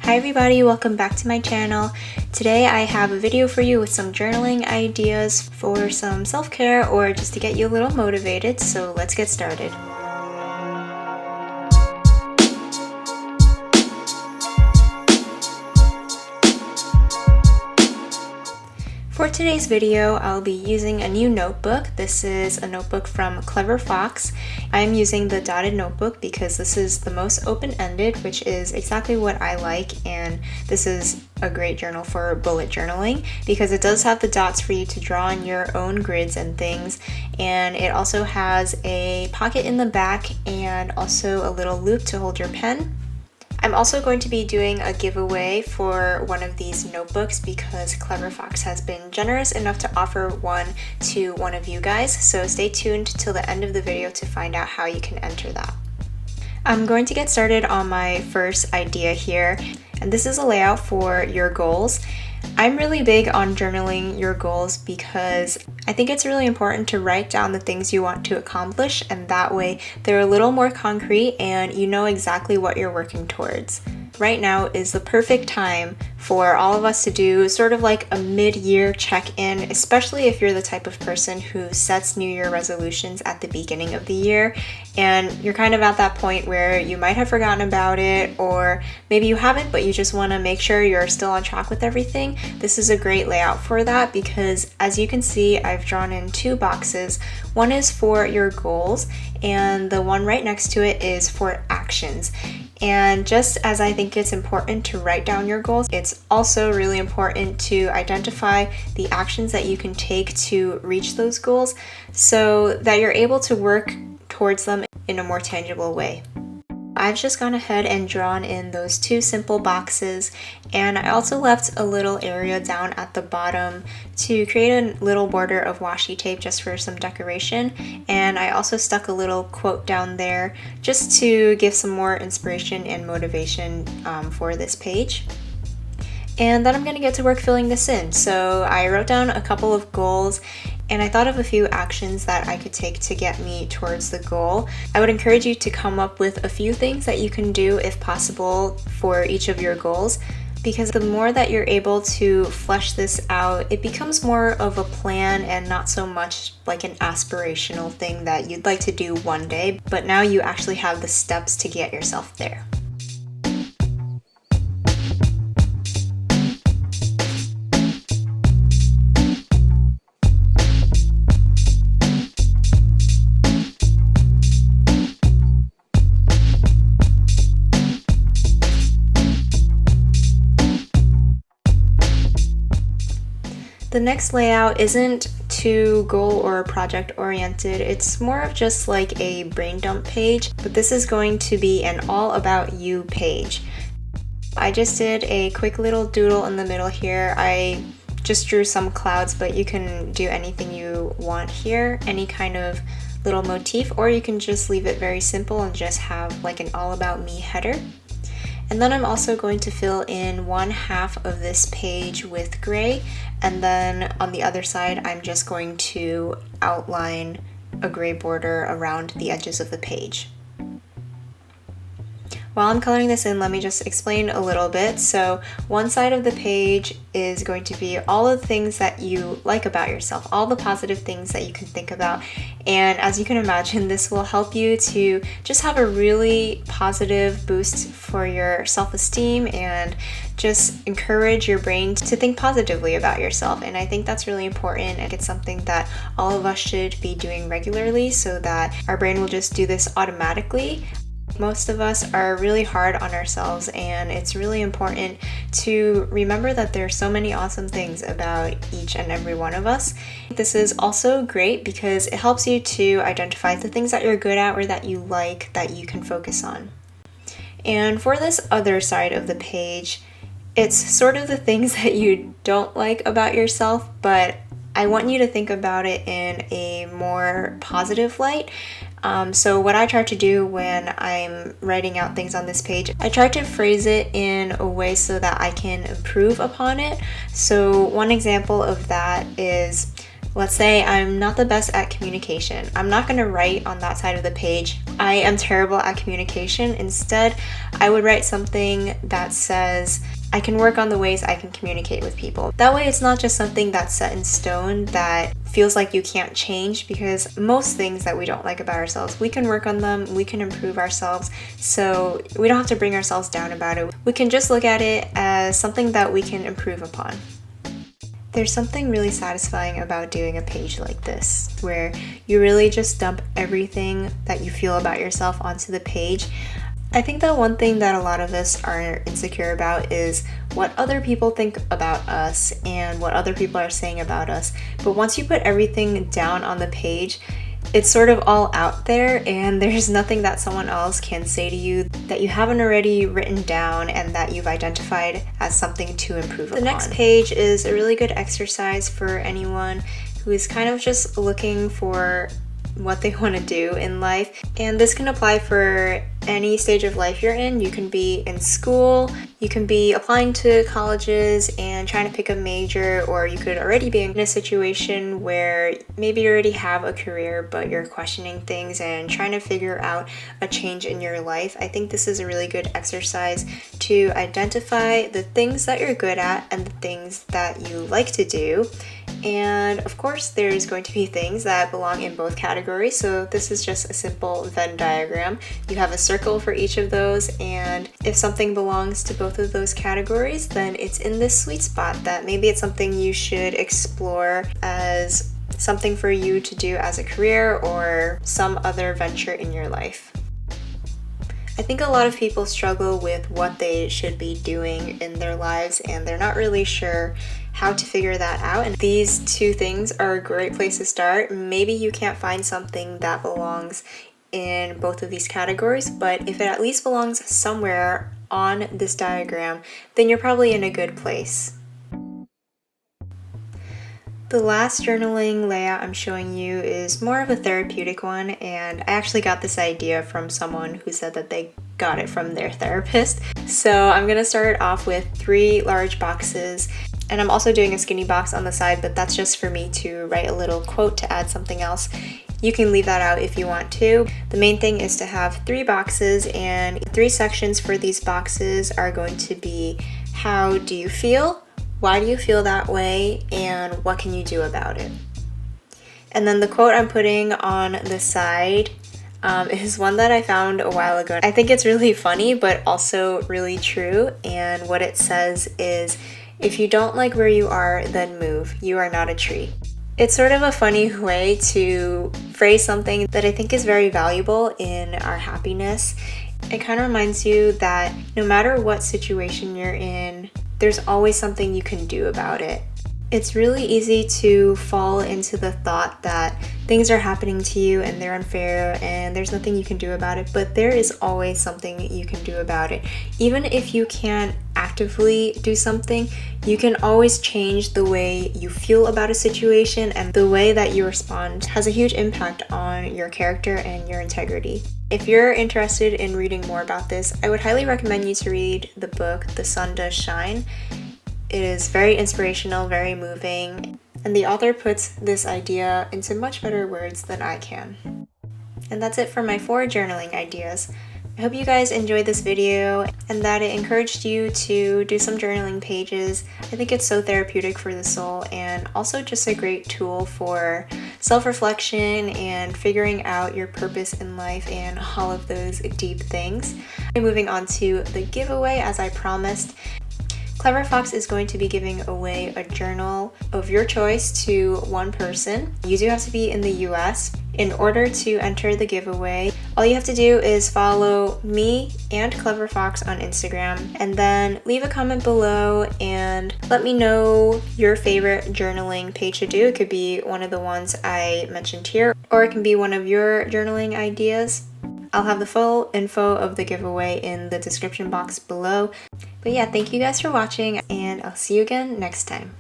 Hi everybody, welcome back to my channel. Today I have a video for you with some journaling ideas for some self-care or just to get you a little motivated, so let's get started. For today's video, I'll be using a new notebook. This is a notebook from Clever Fox. I'm using the dotted notebook because this is the most open-ended, which is exactly what I like, and this is a great journal for bullet journaling because it does have the dots for you to draw on your own grids and things, and it also has a pocket in the back and also a little loop to hold your pen. I'm also going to be doing a giveaway for one of these notebooks because Clever Fox has been generous enough to offer one to one of you guys, so stay tuned till the end of the video to find out how you can enter that. I'm going to get started on my first idea here, and this is a layout for your goals. I'm really big on journaling your goals because I think it's really important to write down the things you want to accomplish, and that way they're a little more concrete and you know exactly what you're working towards. Right now is the perfect time for all of us to do sort of like a mid-year check-in, especially if you're the type of person who sets New Year resolutions at the beginning of the year and you're kind of at that point where you might have forgotten about it, or maybe you haven't but you just want to make sure you're still on track with everything. This is a great layout for that because, as you can see, I've drawn in two boxes. One is for your goals and the one right next to it is for actions. And just as I think it's important to write down your goals, it's also really important to identify the actions that you can take to reach those goals so that you're able to work towards them in a more tangible way. I've just gone ahead and drawn in those two simple boxes, and I also left a little area down at the bottom to create a little border of washi tape just for some decoration, and I also stuck a little quote down there just to give some more inspiration and motivation for this page. And then I'm going to get to work filling this in. So I wrote down a couple of goals and I thought of a few actions that I could take to get me towards the goal. I would encourage you to come up with a few things that you can do if possible for each of your goals, because the more that you're able to flesh this out, it becomes more of a plan and not so much like an aspirational thing that you'd like to do one day, but now you actually have the steps to get yourself there. The next layout isn't too goal or project oriented, it's more of just like a brain dump page, but this is going to be an all about you page. I just did a quick little doodle in the middle here. I just drew some clouds, but you can do anything you want here, any kind of little motif, or you can just leave it very simple and just have like an all about me header. And then I'm also going to fill in one half of this page with gray, and then on the other side I'm just going to outline a gray border around the edges of the page. While I'm coloring this in, let me just explain a little bit. So one side of the page is going to be all of the things that you like about yourself, all the positive things that you can think about. And as you can imagine, this will help you to just have a really positive boost for your self-esteem and just encourage your brain to think positively about yourself. And I think that's really important, and it's something that all of us should be doing regularly so that our brain will just do this automatically. Most of us are really hard on ourselves, and it's really important to remember that there are so many awesome things about each and every one of us. This is also great because it helps you to identify the things that you're good at or that you like that you can focus on. And for this other side of the page, it's sort of the things that you don't like about yourself, but I want you to think about it in a more positive light. So what I try to do when I'm writing out things on this page, I try to phrase it in a way so that I can improve upon it. So one example of that is, let's say I'm not the best at communication. I'm not going to write on that side of the page, I am terrible at communication. Instead, I would write something that says, I can work on the ways I can communicate with people. That way it's not just something that's set in stone that feels like you can't change, because most things that we don't like about ourselves, we can work on them, we can improve ourselves, so we don't have to bring ourselves down about it. We can just look at it as something that we can improve upon. There's something really satisfying about doing a page like this, where you really just dump everything that you feel about yourself onto the page. I think that one thing that a lot of us are insecure about is what other people think about us and what other people are saying about us. But once you put everything down on the page, it's sort of all out there, and there's nothing that someone else can say to you that you haven't already written down and that you've identified as something to improve upon. The next page is a really good exercise for anyone who is kind of just looking for what they want to do in life, and this can apply for any stage of life you're in. You can be in school, you can be applying to colleges and trying to pick a major, or you could already be in a situation where maybe you already have a career but you're questioning things and trying to figure out a change in your life. I think this is a really good exercise to identify the things that you're good at and the things that you like to do. And of course, there's going to be things that belong in both categories. So this is just a simple Venn diagram. You have a circle for each of those, and if something belongs to both of those categories, then it's in this sweet spot that maybe it's something you should explore as something for you to do as a career or some other venture in your life. I think a lot of people struggle with what they should be doing in their lives, and they're not really sure how to figure that out. And these two things are a great place to start. Maybe you can't find something that belongs in both of these categories, but if it at least belongs somewhere on this diagram, then you're probably in a good place. The last journaling layout I'm showing you is more of a therapeutic one, and I actually got this idea from someone who said that they got it from their therapist. So I'm gonna start off with 3 large boxes, and I'm also doing a skinny box on the side, but that's just for me to write a little quote to add something else. You can leave that out if you want to. The main thing is to have 3 boxes, and 3 sections for these boxes are going to be: how do you feel? Why do you feel that way? And what can you do about it? And then the quote I'm putting on the side is one that I found a while ago. I think it's really funny, but also really true. And what it says is, if you don't like where you are, then move. You are not a tree. It's sort of a funny way to phrase something that I think is very valuable in our happiness. It kind of reminds you that no matter what situation you're in, there's always something you can do about it. It's really easy to fall into the thought that things are happening to you and they're unfair and there's nothing you can do about it, but there is always something you can do about it. Even if you can't actively do something, you can always change the way you feel about a situation, and the way that you respond has a huge impact on your character and your integrity. If you're interested in reading more about this, I would highly recommend you to read the book The Sun Does Shine. It is very inspirational, very moving, and the author puts this idea into much better words than I can. And that's it for my 4 journaling ideas. I hope you guys enjoyed this video and that it encouraged you to do some journaling pages. I think it's so therapeutic for the soul, and also just a great tool for self-reflection and figuring out your purpose in life and all of those deep things. Moving on to the giveaway, as I promised. Clever Fox is going to be giving away a journal of your choice to one person. You do have to be in the US. In order to enter the giveaway, all you have to do is follow me and Clever Fox on Instagram, and then leave a comment below and let me know your favorite journaling page to do. It could be one of the ones I mentioned here, or it can be one of your journaling ideas. I'll have the full info of the giveaway in the description box below. But yeah, thank you guys for watching, and I'll see you again next time.